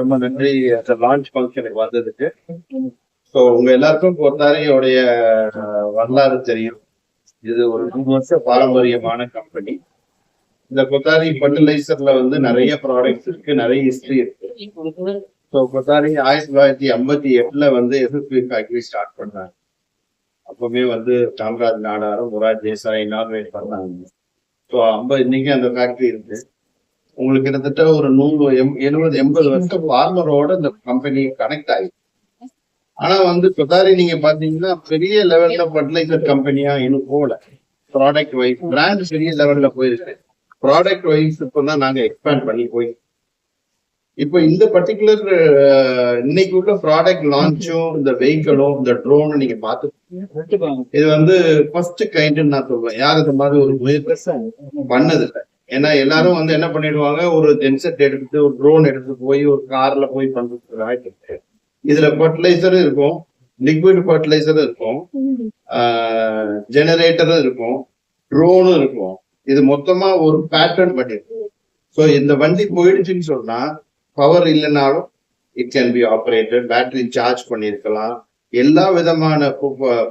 ரொம்ப நன்றி அந்த லான்ச் ஃபங்க்ஷனுக்கு வந்ததுக்கு. ஸோ உங்க எல்லாருக்கும் கொத்தாரியோடைய வரலாறு தெரியும். இது ஒரு 100 வருஷ பாரம்பரியமான கம்பெனி. இந்த கொத்தாரி ஃபர்டிலைசர்ல வந்து நிறைய ப்ராடக்ட்ஸ் இருக்கு, நிறைய ஹிஸ்டரி இருக்கு. ஸோ கொத்தாரி 1958 வந்து எஸ்எஸ்பி ஃபேக்டரி ஸ்டார்ட் பண்ணாங்க. அப்பவுமே வந்து காமராஜ் நாடாரும் முராஜ் தேசாய் இனாக்ரேட் பண்ணாங்க. ஸோ இன்னைக்கு அந்த ஃபேக்டரி இருக்கு. உங்களுக்கு கிட்டத்தட்ட ஒரு 70 வருஷம் ஃபார்மரோட இந்த கம்பெனி கனெக்ட் ஆகி. ஆனா வந்து கொத்தாரி நீங்க பாத்தீங்கன்னா பெரிய லெவல்ல ஃபர்டிலைசர் கம்பெனியா இன்னும் போகல. ப்ராடக்ட் வைஸ் பிராண்ட் பெரிய லெவல்ல போயிருக்கு. ப்ராடக்ட் வைஸ் இப்பதான் நாங்க எக்ஸ்பேண்ட் பண்ணி போய் இப்போ இந்த பர்டிகுலர் இன்னைக்கு உள்ள ப்ராடக்ட் லான்ச்சும் இந்த வெஹிக்கிளும் இந்த ட்ரோன் நீங்க பார்த்து இது வந்து ஃபர்ஸ்ட் கைண்ட்னு நான் சொல்றேன். யாரும் இந்த மாதிரி ஒரு முயற்சி பண்ணது இல்லை. ஏன்னா எல்லாரும் வந்து என்ன பண்ணிடுவாங்க, ஒரு ஜென்செட் எடுத்து ஒரு ட்ரோன் எடுத்து போய் ஒரு கார்ல போய் பண்றது ஆயிட்டு. இதுல ஃபர்டிலைசரும் இருக்கும், லிக்விட் ஃபர்டிலைசரும் இருக்கும், ஜெனரேட்டரும் இருக்கும், ட்ரோனும் இருக்கும். இது மொத்தமா ஒரு பேட்டர்ன் பண்ணிருக்கு. ஸோ இந்த வண்டி போயிடுச்சுன்னு சொன்னா பவர் இல்லைனாலும் it can be operated, battery charge பண்ணிருக்கலாம். எல்லா விதமான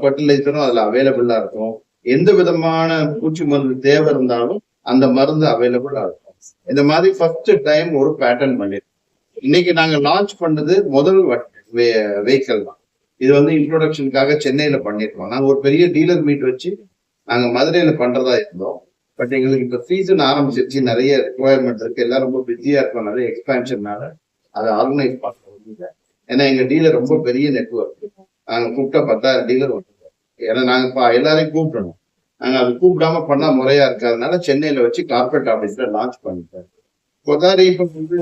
ஃபர்டிலைசரும் அதுல அவைலபிளா இருக்கும். எந்த விதமான பூச்சி மருந்து தேவை இருந்தாலும் அந்த மருந்து அவைலபிளா இருக்கும். இந்த மாதிரி ஃபர்ஸ்ட் டைம் ஒரு பேட்டர்ன் பண்ணிருக்கோம். இன்னைக்கு நாங்க லான்ச் பண்ணது முதல் வெஹிக்கிள் தான். இது வந்து இன்ட்ரோடக்ஷனுக்காக சென்னையில பண்ணிருக்கோம். நாங்க ஒரு பெரிய டீலர் மீட் வச்சு நாங்க மதுரையில பண்றதா இருந்தோம். பட் எங்களுக்கு இப்ப சீசன் ஆரம்பிச்சிருச்சு, நிறைய ரிக்குவயர்மெண்ட் இருக்கு, எல்லாரும் ரொம்ப பிஸியா இருக்கும், நிறைய எக்ஸ்பேன்ஷன்னால அதை ஆர்கனைஸ் பண்ண முடியல. ஏன்னா எங்க டீலர் ரொம்ப பெரிய நெட்ஒர்க். நாங்க கூப்பிட்டா 10,000 டீலர் வந்துருக்கோம். ஏன்னா நாங்க எல்லாரையும் கூப்பிடணும். நாங்க அது கூப்பிடாம பண்ணா முறையா இருக்காதனால சென்னையில வச்சு கார்பரேட் ஆபீஸ்ல லான்ச் பண்ணிட்டோம். கொத்தாரி இப்ப வந்து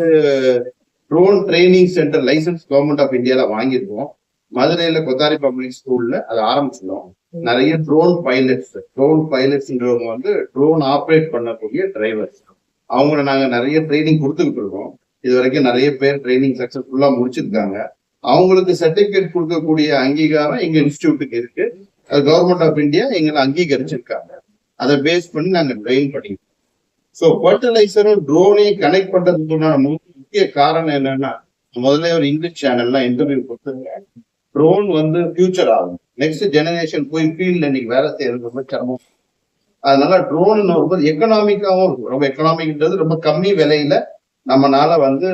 drone training centre licence government of இந்தியால வாங்கியிருக்கோம். மதுரையில கொத்தாரி பப்ளிக் ஸ்கூல்ல அதை ஆரம்பிச்சிடும். நிறைய ட்ரோன் பைலட்ஸ்ன்றவங்க வந்து ட்ரோன் ஆப்ரேட் பண்ணக்கூடிய டிரைவர்ஸ், அவங்கள நாங்க நிறைய ட்ரைனிங் கொடுத்துக்கிட்டு இருக்கோம். இது வரைக்கும் நிறைய பேர் ட்ரைனிங் சக்சஸ்ஃபுல்லா முடிச்சிருக்காங்க. அவங்களுக்கு சர்டிபிகேட் கொடுக்கக்கூடிய அங்கீகாரம் எங்க இன்ஸ்டிடியூட்டுக்கு இருக்கு. அது கவர்மெண்ட் ஆஃப் இந்தியா எங்களை அங்கீகரிச்சிருக்காங்க. அதை பேஸ் பண்ணி நாங்க ட்ரெயின் பண்ணிக்கிறோம். ஸோ ஃபர்டிலைசரும் ட்ரோனையும் கனெக்ட் பண்றதுக்குண்டான முக்கிய காரணம் என்னன்னா, முதல்ல ஒரு இங்கிலீஷ் சேனல்லாம் இன்டர்வியூ கொடுத்துருக்கேன். ட்ரோன் வந்து ஃபியூச்சர் ஆகும், நெக்ஸ்ட் ஜெனரேஷன் போய் ஃபீல்ட்ல இன்னைக்கு வேலை செய்யறது ரொம்ப சிரமம். அதனால ட்ரோன் ரொம்ப எக்கனாமிக்காவும் இருக்கும். ரொம்ப எக்கனாமிக்ன்றது ரொம்ப கம்மி விலையில நம்மளால வந்து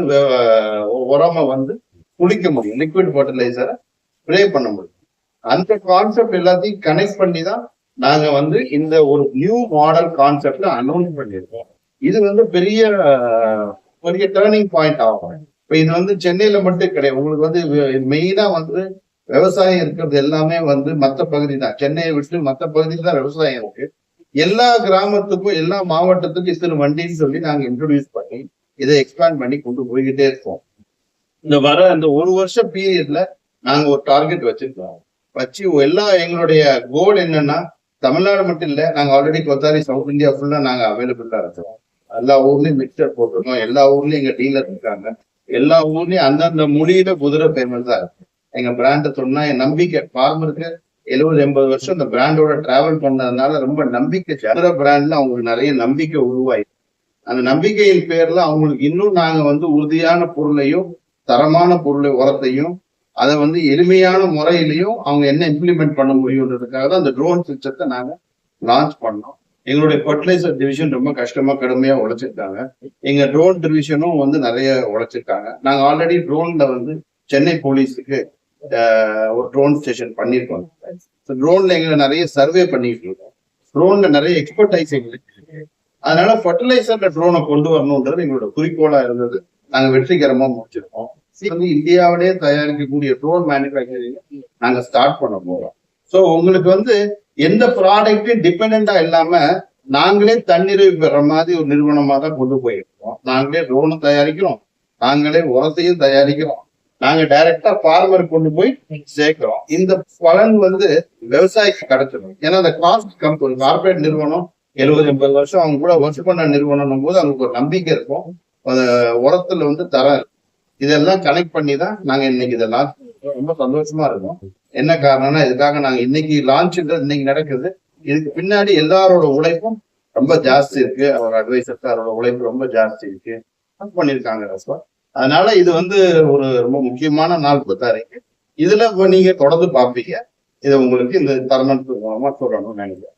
உரமை வந்து குளிக்க முடியும், லிக்விட் ஃபர்டிலைசரை ஸ்ப்ரே பண்ண முடியும். அந்த கான்செப்ட் எல்லாத்தையும் கனெக்ட் பண்ணி தான் நாங்க வந்து இந்த ஒரு நியூ மாடல் கான்செப்ட்ல அனௌன்ஸ் பண்ணியிருக்கோம். இது வந்து பெரிய பெரிய டேர்னிங் பாயிண்ட் ஆகும். இப்ப இது வந்து சென்னையில மட்டும் கிடையாது. உங்களுக்கு வந்து மெயினா வந்து விவசாயம் இருக்கிறது எல்லாமே வந்து மற்ற பகுதி தான். சென்னையை விட்டு மற்ற பகுதியில் தான் விவசாயம் இருக்கு. எல்லா கிராமத்துக்கும் எல்லா மாவட்டத்துக்கும் இத்தனை வண்டின்னு சொல்லி நாங்க இன்ட்ரோடியூஸ் பண்ணி இதை எக்ஸ்பேண்ட் பண்ணி கொண்டு போய்கிட்டே இருக்கோம். இந்த ஒரு வருஷம் பீரியட்ல நாங்க ஒரு டார்கெட் வச்சிருக்கோம். வச்சு எங்களுடைய கோல் என்னன்னா, தமிழ்நாடு மட்டும் இல்ல, நாங்க ஆல்ரெடி கொத்தாரி சவுத் இந்தியா ஃபுல்லா நாங்க அவைலபிளா இருக்கிறோம். எல்லா ஊர்லயும் மிக்சர் போட்டிருக்கோம். எல்லா ஊர்லயும் எங்க டீலர் இருக்காங்க. எல்லா ஊர்லயும் அந்தந்த மொழியில குதிரை பேமெண்ட் தான் இருக்கு. எங்க பிராண்டை சொன்னா என் நம்பிக்கை ஃபார்மருக்கு 70-80 வருஷம் இந்த பிராண்டோட டிராவல் பண்ணதுனால ரொம்ப நம்பிக்கை. ஜெனரல் பிராண்ட்ல அவங்களுக்கு நிறைய நம்பிக்கை உருவாயிருக்கு. அந்த நம்பிக்கையின் பேர்ல அவங்களுக்கு இன்னும் நாங்க வந்து உறுதியான பொருளையும் தரமான பொருளை உரத்தையும் அதை வந்து எளிமையான முறையிலையும் அவங்க என்ன இம்ப்ளிமெண்ட் பண்ண முடியுன்றதுக்காக தான் அந்த ட்ரோன் சிஸ்டத்தை நாங்க லான்ச் பண்ணோம். எங்களுடைய ஃபர்டிலைசர் டிவிஷன் ரொம்ப கடுமையா உழைச்சிருக்காங்க. எங்க ட்ரோன் டிவிஷனும் வந்து நிறைய உழைச்சிருக்காங்க. நாங்க ஆல்ரெடி ட்ரோன்ல வந்து சென்னை போலீஸுக்கு ஒரு ட்ரோன் ஸ்டேஷன் பண்ணியிருக்கோம். ட்ரோன்ல எங்களை நிறைய சர்வே பண்ணிட்டு இருக்கோம். ட்ரோன்ல நிறைய எக்ஸ்பர்டைஸ் எங்களுக்கு இருக்கு. அதனால ஃபர்டிலைசர்ல ட்ரோனை கொண்டு வரணும்ன்றது எங்களோட குறிக்கோளா இருந்தது. நாங்க வெற்றிகரமா முடிச்சிருக்கோம். வந்து இந்தியாவிலேயே தயாரிக்கக்கூடிய ட்ரோன் மேனுஃபேக்சரிங் நாங்க ஸ்டார்ட் பண்ண போறோம். ஸோ உங்களுக்கு வந்து எந்த ப்ராடக்ட்டும் டிபெண்டா இல்லாம நாங்களே தன்னிறைவு பெற மாதிரி ஒரு நிறுவனமா தான் கொண்டு போயிருக்கோம். நாங்களே ட்ரோனும் தயாரிக்கிறோம், நாங்களே உரத்தையும் தயாரிக்கிறோம், நாங்க டைரக்டா ஃபார்மர் கொண்டு போய் சேர்க்கிறோம். இந்த பலன் வந்து விவசாயிக்கு கிடைச்சிடும். ஏன்னா அந்த காஸ்ட் கம்பெனி கார்பரேட் நிறுவனம் 70-80 வருஷம் அவங்க கூட ஒர்க் பண்ண நிறுவனம் போது அவங்களுக்கு ஒரு நம்பிக்கை இருக்கும். உரத்துல வந்து தரம் இருக்கும். இதெல்லாம் கனெக்ட் பண்ணி தான் நாங்க இன்னைக்கு இதெல்லாம் ரொம்ப சந்தோஷமா இருக்கும். என்ன காரணம்னா, இதுக்காக நாங்க இன்னைக்கு லான்ச்ன்றது இன்னைக்கு நடக்குது. இதுக்கு பின்னாடி எல்லாரோட உழைப்பும் ரொம்ப ஜாஸ்தி இருக்கு. அவர் அட்வைசர்ஸ் அவரோட உழைப்பு ரொம்ப ஜாஸ்தி இருக்கு பண்ணிருக்காங்க. அதனால இது வந்து ஒரு ரொம்ப முக்கியமான நாள் 6 இதுல இப்ப நீங்க தொடர்ந்து பார்ப்பீங்க. இதை உங்களுக்கு இந்த தருணத்துக்கு மூலமா சொல்லணும்னு நினைக்கிறேன்.